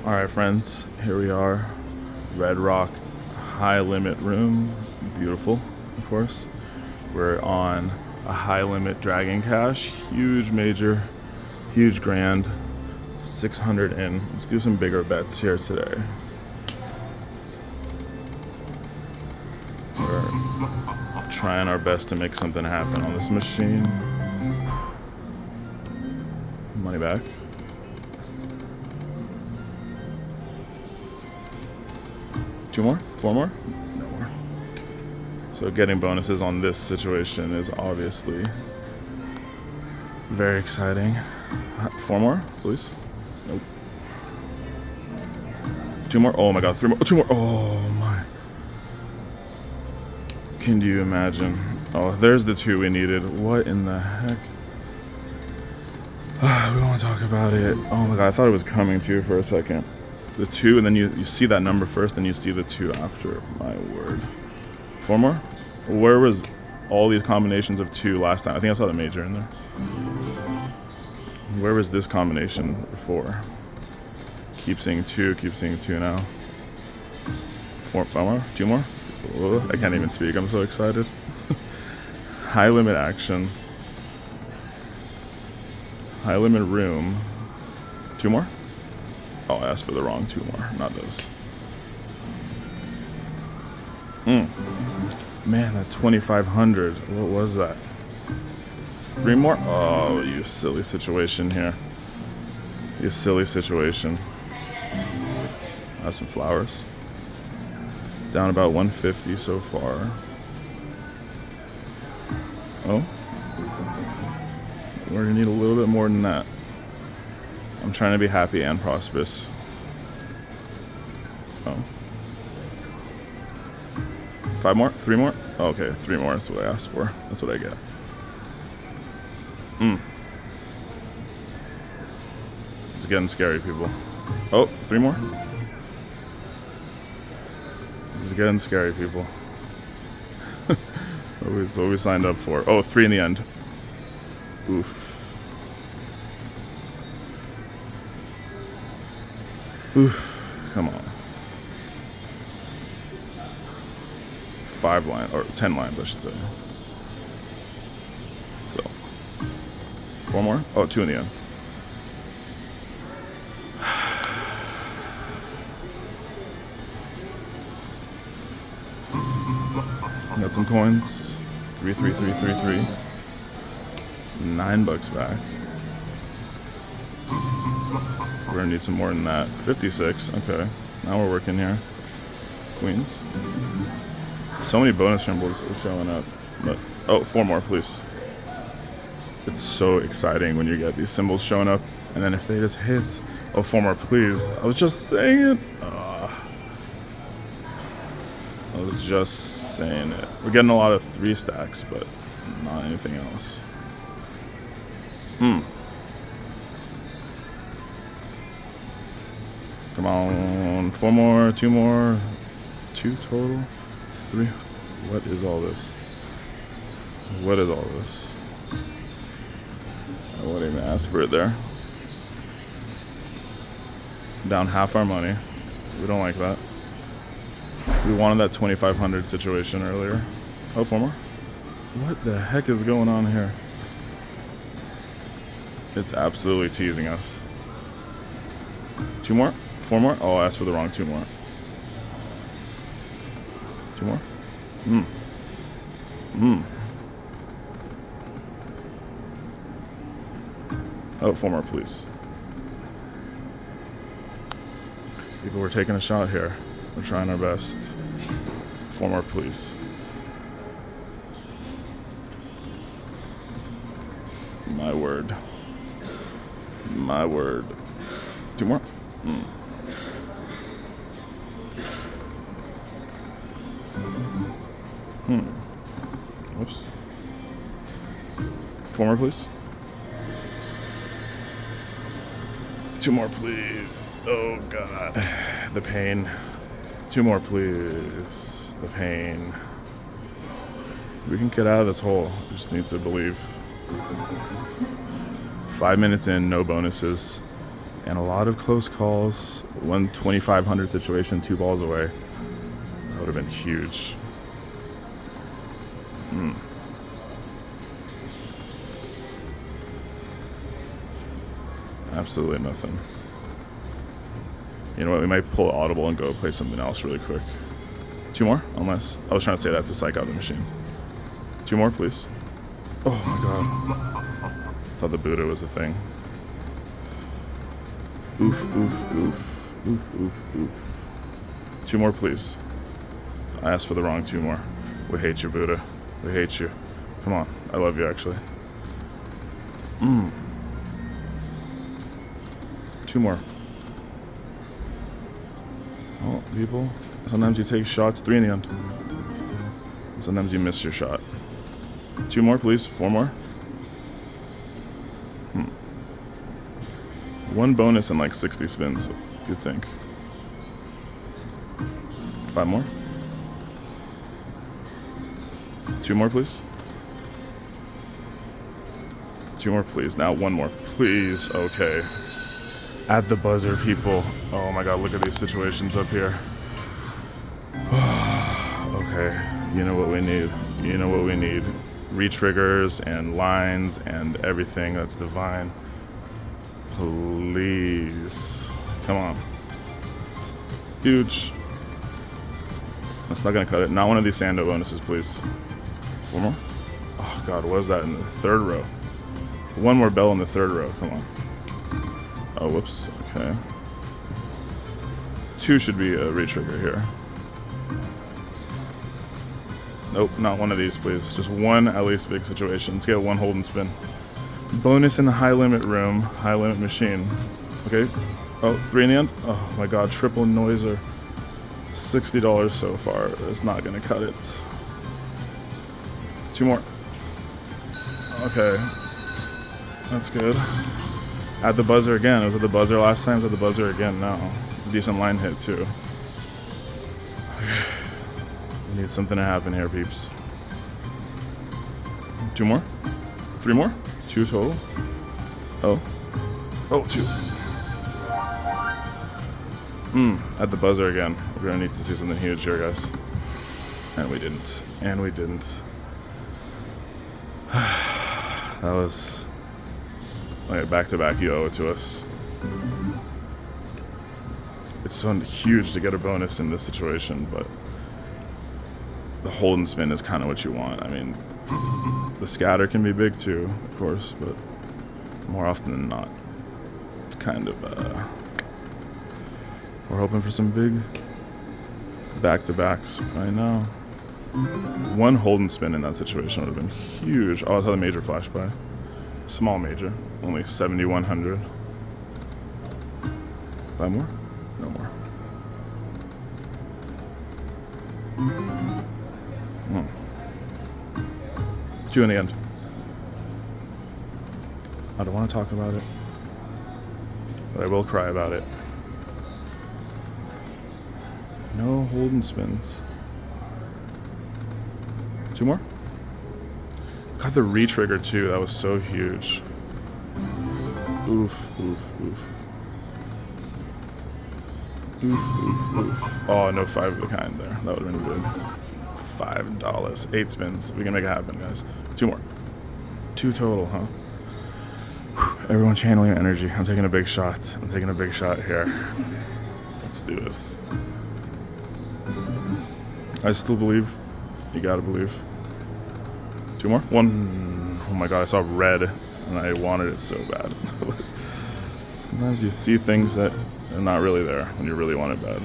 All right, friends, here we are. Red Rock high limit room. Beautiful, of course. We're on a high limit dragon cash. Huge major, huge grand. 600 in. Let's do some bigger bets here today. We're trying our best to make something happen on this machine. Money back. Two more? Four more? No more. So getting bonuses on this situation is obviously very exciting. Four more, please. Nope. Two more? Oh my god, three more. Two more. Oh my. Can you imagine? Oh, there's the two we needed. What in the heck? We don't want to talk about it. Oh my god, I thought it was coming to you for a second. The two, and then you see that number first, then you see the two after. My word. Four more? Where was all these combinations of two last time? I think I saw the major in there. Where was this combination before? Keep seeing two now. Five more? Two more? Oh, I can't even speak, I'm so excited. High limit action. High limit room. Two more? Oh, I asked for the wrong two more, not those. Man, that 2,500. What was that? Three more? Oh, you silly situation here. You silly situation. I have some flowers. Down about 150 so far. Oh. We're gonna need a little bit more than that. I'm trying to be happy and prosperous. Oh. Five more? Three more? Oh, okay, three more. That's what I asked for. That's what I get. It's getting scary, people. Oh, three more? This is getting scary, people. That's what we signed up for. Oh, three in the end. Oof. Oof. Come on. 5 lines, or 10 lines, I should say. So. Four more? Oh, two in the end. Got some coins. 3, 3, 3, 3, 3. $9 back. We're gonna need some more than that. 56. Okay. Now we're working here. Queens. So many bonus symbols are showing up. But oh, four more, please. It's so exciting when you get these symbols showing up, and then if they just hit, oh, four more, please. I was just saying it. I was just saying it. We're getting a lot of 3 stacks, but not anything else. Come on, four more, two more, 2 total, 3. What is all this? What is all this? I wouldn't even ask for it there. Down half our money. We don't like that. We wanted that 2,500 situation earlier. Oh, four more? What the heck is going on here? It's absolutely teasing us. 2 more? 4 more? Oh, I asked for the wrong 2 more. 2 more? Oh, 4 more, please. People, we're taking a shot here. We're trying our best. 4 more, please. My word. My word. 2 more? Whoops. 4 more, please. 2 more, please. Oh, God. The pain. 2 more, please. The pain. We can get out of this hole. We just need to believe. 5 minutes in, no bonuses. And a lot of close calls. One 2,500 situation, 2 balls away. That would have been huge. Absolutely nothing. You know what? We might pull audible and go play something else really quick. 2 more? Unless. I was trying to say that to psych out the machine. 2 more, please. Oh my god. Thought the Buddha was a thing. Oof, oof, oof. Oof, oof, oof. 2 more, please. I asked for the wrong 2 more. We hate you, Buddha. We hate you. Come on. I love you, actually. 2 more. Oh, people. Sometimes you take shots. 3 in the end. Sometimes you miss your shot. 2 more, please. 4 more. 1 bonus in like 60 spins, you'd think. 5 more. 2 more, please. 2 more, please. Now 1 more, please. Okay. At the buzzer, people. Oh my god, look at these situations up here. Okay, you know what we need. You know what we need. Re-triggers and lines and everything that's divine. Please. Come on. Huge. That's not gonna cut it. Not one of these Sando bonuses, please. 4 more? Oh god, what is that in the 3rd row? 1 more bell in the 3rd row, come on. Oh, whoops, okay. 2 should be a re-trigger here. Nope, not one of these, please. Just 1 at least big situation. Let's get 1 hold and spin. Bonus in the high limit room, high limit machine. Okay, oh, 3 in the end? Oh my god, triple noiser. $60 so far. It's not gonna cut it. 2 more. Okay. That's good. At the buzzer again. It was at the buzzer last time. It's at the buzzer again now. It's a decent line hit too. Okay. We need something to happen here, peeps. 2 more? 3 more? 2 total? Oh. Oh, 2. At the buzzer again. We're gonna need to see something huge here, guys. And we didn't. And we didn't. That was... Okay, back-to-back, you owe it to us. It's so huge to get a bonus in this situation, but the hold and spin is kind of what you want. I mean, the scatter can be big too, of course, but more often than not, it's kind of, we're hoping for some big back-to-backs right now. 1 hold and spin in that situation would have been huge. Oh, I saw the major flash by. Small major, only 7,100. 5 more? No more. 2 in the end. I don't want to talk about it, but I will cry about it. No hold and spins. 2 more? Got the re-trigger too, that was so huge. Oof, oof, oof. Oof, oof, oof. Oh, no 5 of a kind there. That would have been good. $5. 8 spins. We can make it happen, guys. 2 more. 2 total, huh? Whew. Everyone channeling your energy. I'm taking a big shot. I'm taking a big shot here. Let's do this. I still believe. You gotta believe. 2 more? 1. Oh my god, I saw red and I wanted it so bad. Sometimes you see things that are not really there when you really want it bad.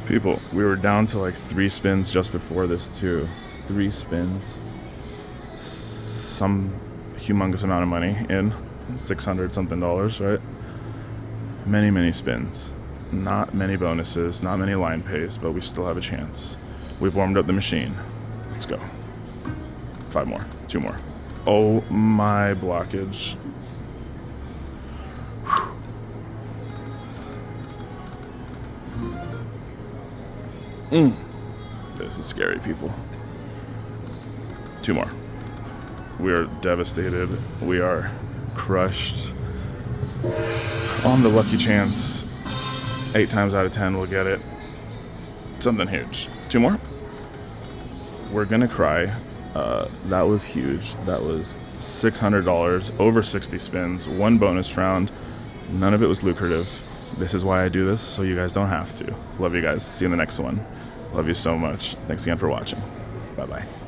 People, we were down to like 3 spins just before this too. 3 spins. Some humongous amount of money in. 600 something dollars, right? Many, many spins. Not many bonuses, not many line pays, but we still have a chance. We've warmed up the machine. Let's go. 5 more. 2 more. Oh my blockage. This is scary, people. 2 more. We are devastated. We are crushed. On the lucky chance, 8 times out of 10 we'll get it. Something huge. 2 more. We're gonna cry. That was huge. That was $600, over 60 spins, 1 bonus round. None of it was lucrative. This is why I do this, so you guys don't have to. Love you guys. See you in the next one. Love you so much. Thanks again for watching. Bye-bye.